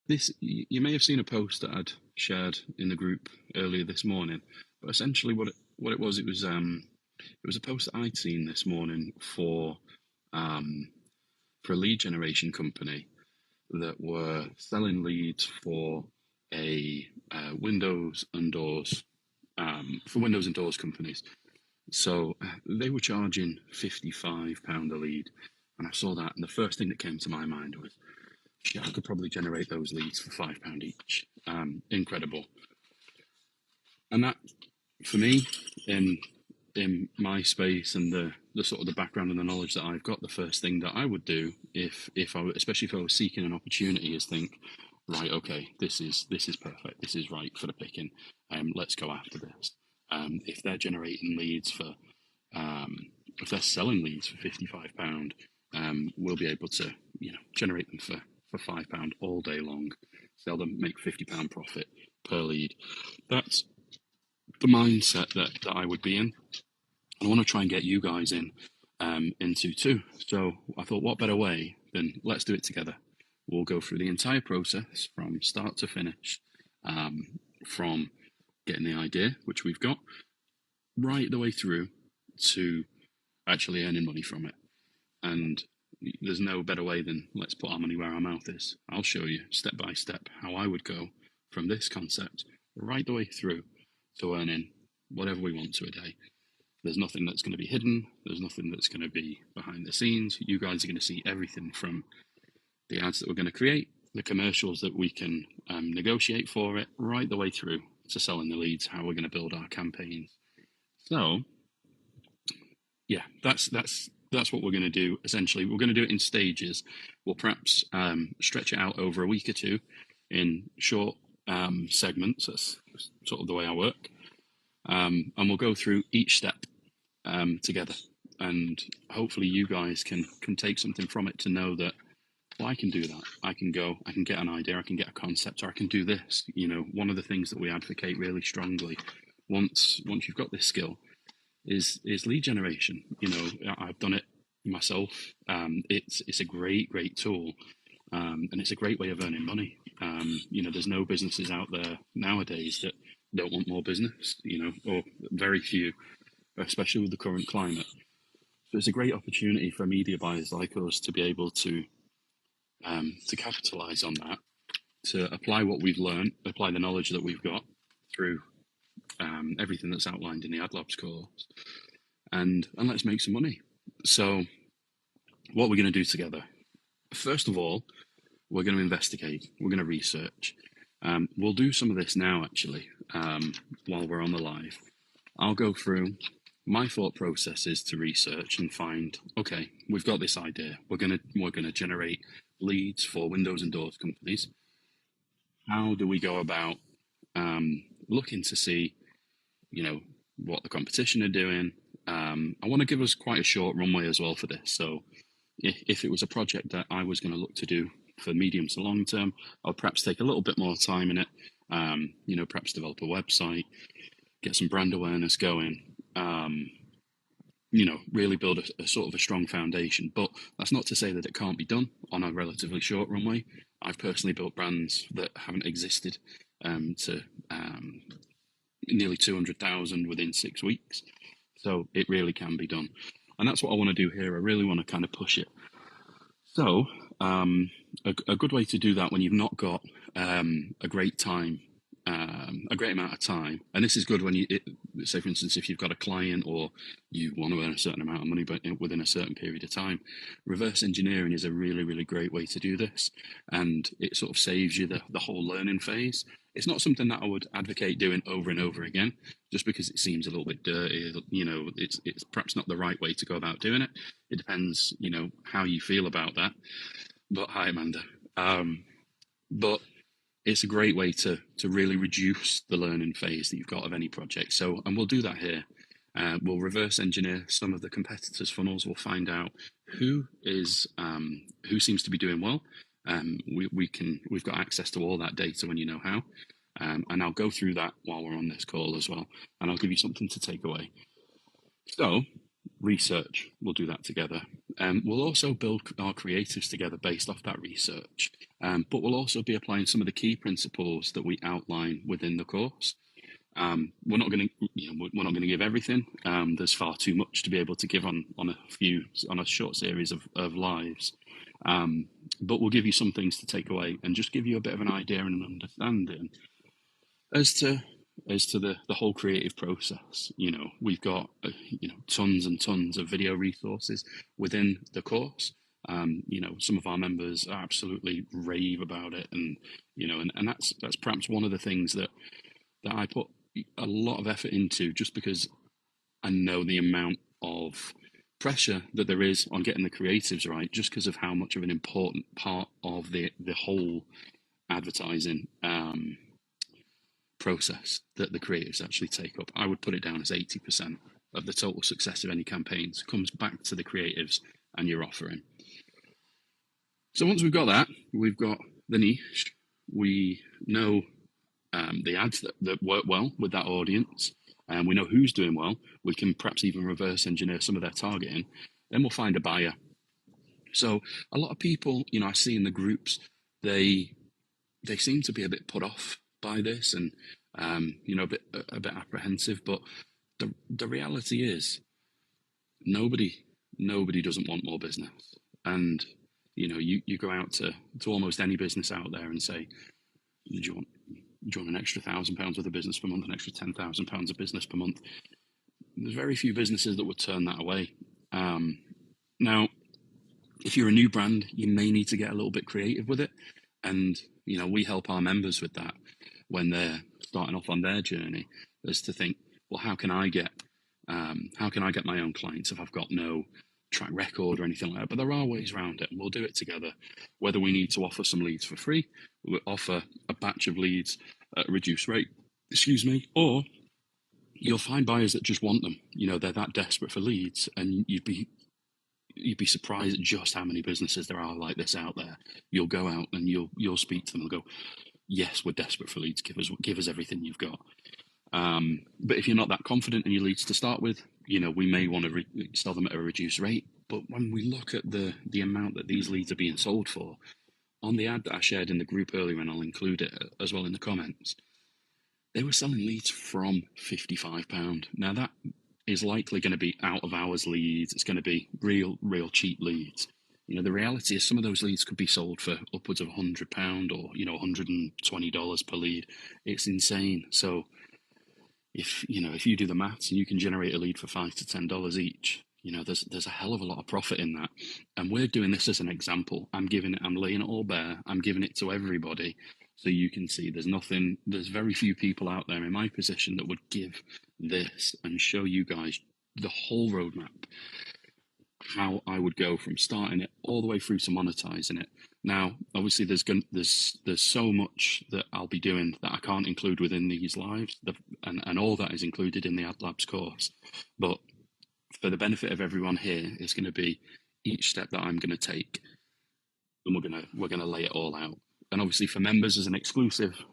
this you may have seen a post that I'd shared in the group earlier this morning, but essentially what it was a post that I'd seen this morning um, for a lead generation company that were selling leads a windows and doors for windows and doors companies. So they were charging £55 a lead, and I saw that, and the first thing that came to my mind was, yeah, I could probably generate those leads for £5 each. Incredible. And that, for me, in my space and the sort of the background and the knowledge that I've got, the first thing that I would do if I, especially if I was seeking an opportunity, is think, right, okay, this is perfect. This is right for the picking. Let's go after this. If they're generating leads um, if they're selling leads for £55, we'll be able to generate them for £5 all day long. Sell them, make £50 profit per lead. That's the mindset that I would be in. I want to try and get you guys into too. So I thought, what better way than let's do it together. We'll go through the entire process from start to finish, from getting the idea, which we've got, right the way through to actually earning money from it. And there's no better way than let's put our money where our mouth is. I'll show you step by step how I would go from this concept right the way through to earning whatever we want to a day. There's nothing that's going to be hidden. There's nothing that's going to be behind the scenes. You guys are going to see everything from the ads that we're going to create, the commercials that we can negotiate for it, right the way through to selling the leads, how we're going to build our campaigns. So, yeah, that's what we're going to do. Essentially, we're going to do it in stages. We'll perhaps stretch it out over a week or two in short segments. That's sort of the way I work. And we'll go through each step together, and hopefully you guys can take something from it to know that, well, I can do that. I can get an idea, I can get a concept, or I can do this. One of the things that we advocate really strongly, once you've got this skill, is lead generation. I've done it myself. It's a great tool, and it's a great way of earning money. There's no businesses out there nowadays that don't want more business, or very few, especially with the current climate. So it's a great opportunity for media buyers like us to be able to capitalize on that, to apply what we've learned, apply the knowledge that we've got through everything that's outlined in the AdLabs course, and let's make some money. So what we're going to do together, first of all, we're going to investigate, we're going to research. We'll do some of this now, actually, while we're on the live. I'll go through my thought processes to research and find, okay, we've got this idea. We're gonna generate leads for windows and doors companies. How do we go about looking to see, what the competition are doing? I want to give us quite a short runway as well for this. So if it was a project that I was going to look to do for medium to long term, I'll perhaps take a little bit more time in it. Perhaps develop a website, get some brand awareness going, really build a sort of a strong foundation. But that's not to say that it can't be done on a relatively short runway. I've personally built brands that haven't existed to nearly 200,000 within 6 weeks. So it really can be done. And that's what I want to do here. I really want to kind of push it. So a good way to do that when you've not got a great amount of time, and this is good when say, for instance, if you've got a client or you want to earn a certain amount of money but within a certain period of time, reverse engineering is a really, really great way to do this, and it sort of saves you the whole learning phase. It's not something that I would advocate doing over and over again, just because it seems a little bit dirty. It's perhaps not the right way to go about doing it. It depends, how you feel about that. But hi, Amanda. But it's a great way to really reduce the learning phase that you've got of any project. So, and we'll do that here. We'll reverse engineer some of the competitors' funnels. We'll find out who seems to be doing well. We've got access to all that data when you know how. And I'll go through that while we're on this call as well. And I'll give you something to take away. So, research, we'll do that together. We'll also build our creatives together based off that research. But we'll also be applying some of the key principles that we outline within the course. We're not going to, we're not going to give everything. There's far too much to be able to give on a short series of lives. But we'll give you some things to take away and just give you a bit of an idea and an understanding as to the whole creative process. We've got tons and tons of video resources within the course. Some of our members absolutely rave about it, and that's perhaps one of the things that I put a lot of effort into, just because I know the amount of pressure that there is on getting the creatives right, just because of how much of an important part of the whole advertising process that the creatives actually take up. I would put it down as 80% of the total success of any campaigns comes back to the creatives and your offering. So once we've got that, we've got the niche, we know the ads that work well with that audience, and we know who's doing well. We can perhaps even reverse engineer some of their targeting. Then we'll find a buyer. So a lot of people, I see in the groups, they seem to be a bit put off by this, and a bit apprehensive. But the reality is, nobody doesn't want more business. And you go out to almost any business out there and say, do you want an extra £1,000 worth of business per month, an extra £10,000 of business per month? There's very few businesses that would turn that away. Now, if you're a new brand, you may need to get a little bit creative with it. And, we help our members with that when they're starting off on their journey, is to think, well, how can I get my own clients if I've got no track record or anything like that? But there are ways around it, and we'll do it together. Whether we need to offer some leads for free, we'll offer a batch of leads at a reduced rate, or you'll find buyers that just want them. They're that desperate for leads, and you'd be surprised at just how many businesses there are like this out there. You'll go out and you'll speak to them and go, yes, we're desperate for leads. Give us everything you've got. But if you're not that confident in your leads to start with, we may want to sell them at a reduced rate. But when we look at the amount that these leads are being sold for, on the ad that I shared in the group earlier, and I'll include it as well in the comments, they were selling leads from £55. Now that is likely going to be out of hours leads. It's going to be real cheap leads. The reality is some of those leads could be sold for upwards of £100 or, $120 per lead. It's insane. So if you do the maths and you can generate a lead for $5 to $10 each, there's a hell of a lot of profit in that. And we're doing this as an example. I'm laying it all bare. I'm giving it to everybody. So you can see there's very few people out there in my position that would give this and show you guys the whole roadmap, how I would go from starting it all the way through to monetizing it. Now, obviously, there's so much that I'll be doing that I can't include within these lives, and all that is included in the Ad Labs course. But for the benefit of everyone here, it's going to be each step that I'm going to take, and we're gonna lay it all out. And obviously, for members, as an exclusive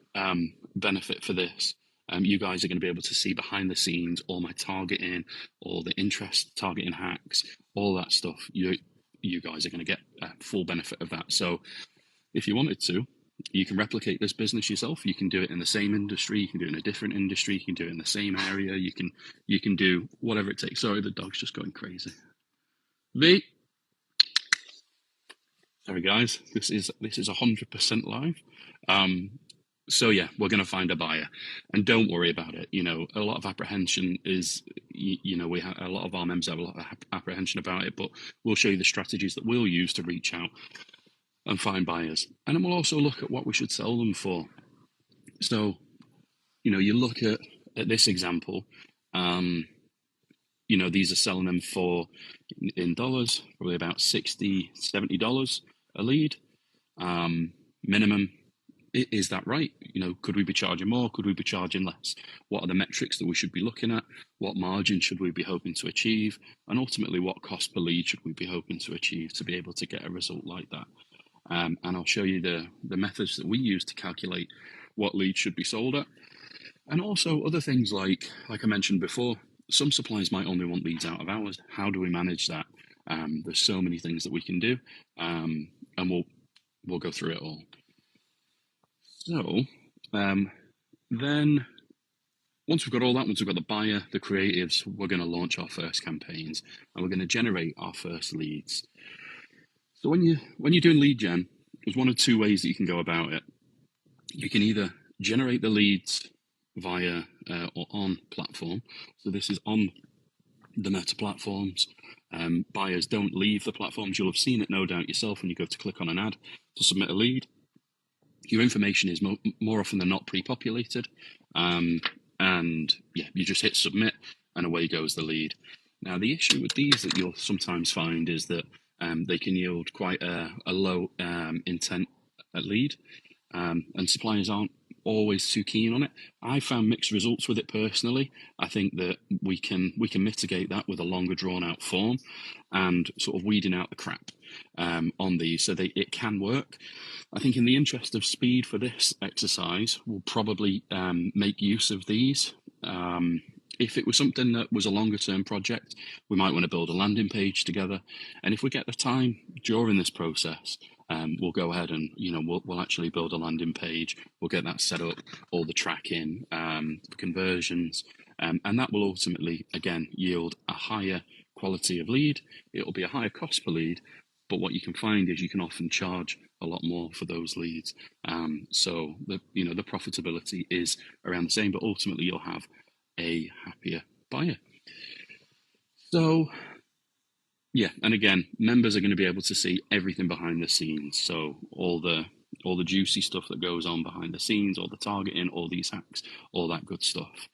benefit for this, you guys are going to be able to see behind the scenes all my targeting, all the interest targeting hacks, all that stuff. You guys are going to get a full benefit of that. So if you wanted to, you can replicate this business yourself. You can do it in the same industry. You can do it in a different industry. You can do it in the same area. You can do whatever it takes. Sorry, the dog's just going crazy. V. Sorry, guys. This is 100% live. So yeah, we're going to find a buyer, and don't worry about it. A lot of apprehension is, we have a lot of our members have a lot of apprehension about it, but we'll show you the strategies that we'll use to reach out and find buyers. And then we'll also look at what we should sell them for. So, you look at this example, these are selling them for, in dollars, probably about $60, $70 a lead, minimum. Is that right? Could we be charging more? Could we be charging less? What are the metrics that we should be looking at? What margin should we be hoping to achieve? And ultimately, what cost per lead should we be hoping to achieve to be able to get a result like that? And I'll show you the methods that we use to calculate what leads should be sold at. And also other things like I mentioned before, some suppliers might only want leads out of hours. How do we manage that? There's so many things that we can do. And we'll go through it all. So then once we've got all that, once we've got the buyer, the creatives, we're going to launch our first campaigns and we're going to generate our first leads. So when you're doing lead gen, there's one of two ways that you can go about it. You can either generate the leads via or on platform. So this is on the Meta platforms. Buyers don't leave the platforms. You'll have seen it no doubt yourself when you go to click on an ad to submit a lead. Your information is more often than not pre-populated. And yeah, you just hit submit and away goes the lead. Now, the issue with these that you'll sometimes find is that they can yield quite a low intent lead, and suppliers aren't always too keen on it. I found mixed results with it personally. I think that we can mitigate that with a longer drawn out form and sort of weeding out the crap on these so it can work. I think in the interest of speed for this exercise, we'll probably make use of these. If it was something that was a longer term project, we might want to build a landing page together. And if we get the time during this process, we'll go ahead and we'll actually build a landing page. We'll get that set up, all the tracking, conversions, and that will ultimately again yield a higher quality of lead. It'll be a higher cost per lead, but what you can find is you can often charge a lot more for those leads. So the profitability is around the same, but ultimately you'll have a happier buyer. So yeah, and again, members are going to be able to see everything behind the scenes. So all the juicy stuff that goes on behind the scenes, all the targeting, all these hacks, all that good stuff.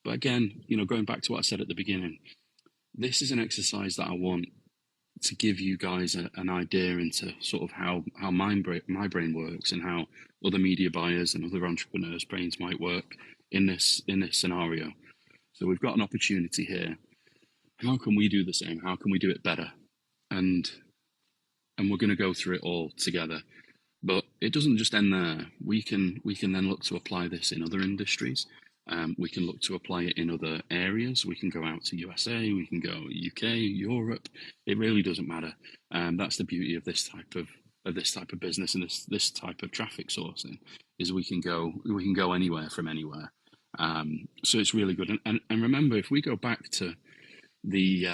But again, going back to what I said at the beginning, this is an exercise that I want to give you guys an idea into sort of how my brain works and how other media buyers and other entrepreneurs' brains might work in this scenario. So we've got an opportunity here. How can we do the same? How can we do it better? And we're going to go through it all together. But it doesn't just end there. We can then look to apply this in other industries. We can look to apply it in other areas. We can go out to USA, we can go UK, Europe. It really doesn't matter. That's the beauty of this type of business and this type of traffic sourcing is we can go anywhere from anywhere. So it's really good. And remember, if we go back to the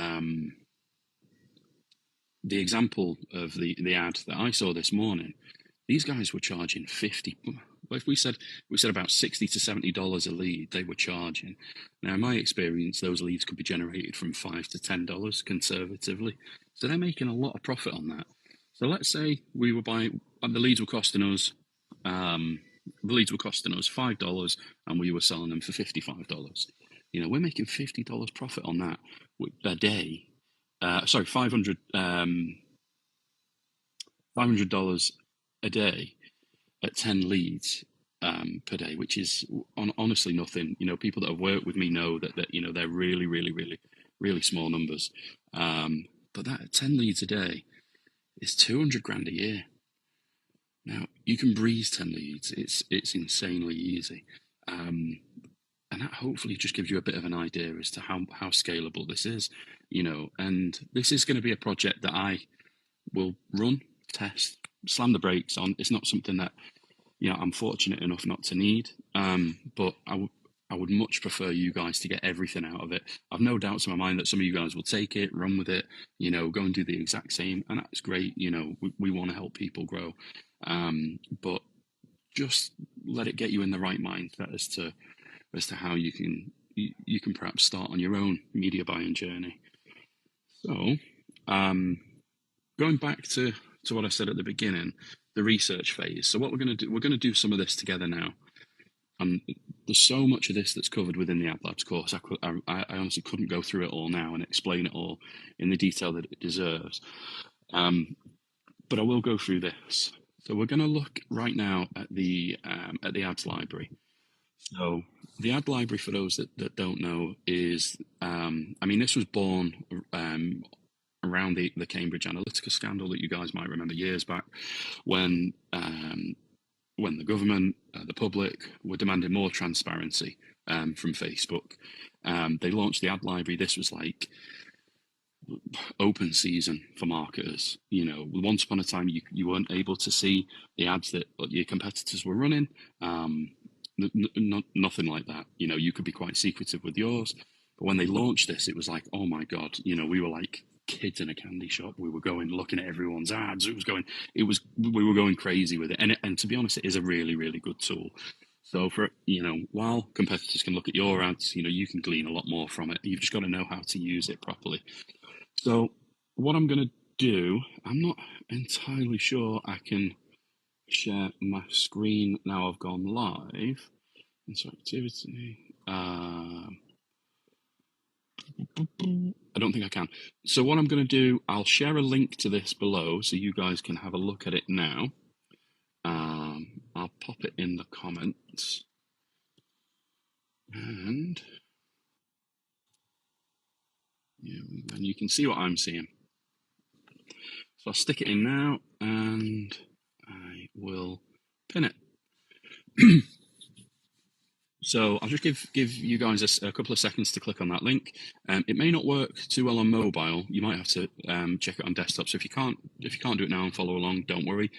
example of the ad that I saw this morning, these guys were charging $50. Well, if we said about $60 to $70 a lead, they were charging. Now, in my experience, those leads could be generated from $5 to $10 conservatively. So they're making a lot of profit on that. So let's say we were buying, the leads were costing us $5, and we were selling them for $55. We're making $50 profit on that a day. $500 a day at 10 leads per day, which is honestly nothing. People that have worked with me know that they're really, really, really, really small numbers. But that at 10 leads a day is $200,000 a year. Now you can breeze 10 leads. It's insanely easy. And that hopefully just gives you a bit of an idea as to how scalable this is, and this is going to be a project that I will run, test, slam the brakes on. It's not something that, I'm fortunate enough not to need, but I would much prefer you guys to get everything out of it. I've no doubts in my mind that some of you guys will take it, run with it, go and do the exact same, and that's great. We want to help people grow, but just let it get you in the right mindset as to how you can perhaps start on your own media buying journey. So, going back to what I said at the beginning, the research phase. So what we're going to do some of this together now. There's so much of this that's covered within the Ad Labs course. I honestly couldn't go through it all now and explain it all in the detail that it deserves. But I will go through this. So we're going to look right now at the ads library. So the ad library, for those that don't know, is this was born around the Cambridge Analytica scandal that you guys might remember years back, when the government, the public, were demanding more transparency from Facebook. They launched the ad library. This was like open season for marketers. You know, once upon a time, you weren't able to see the ads that your competitors were running. Nothing like that. You know, you could be quite secretive with yours. But when they launched this, it was like, oh my God, you know, we were like kids in a candy shop. We were going, looking at everyone's ads. We were going crazy with it. And to be honest, it is a really, really good tool. So for, you know, while competitors can look at your ads, you know, you can glean a lot more from it. You've just got to know how to use it properly. So what I'm going to do, I'm not entirely sure I can share my screen now I've gone live. Interactivity. I don't think I can. So what I'm going to do, I'll share a link to this below so you guys can have a look at it now. I'll pop it in the comments. And you can see what I'm seeing. So I'll stick it in now and I will pin it. So I'll just give you guys a couple of seconds to click on that link. It may not work too well on mobile. You might have to check it on desktop. So if you can't do it now and follow along, don't worry.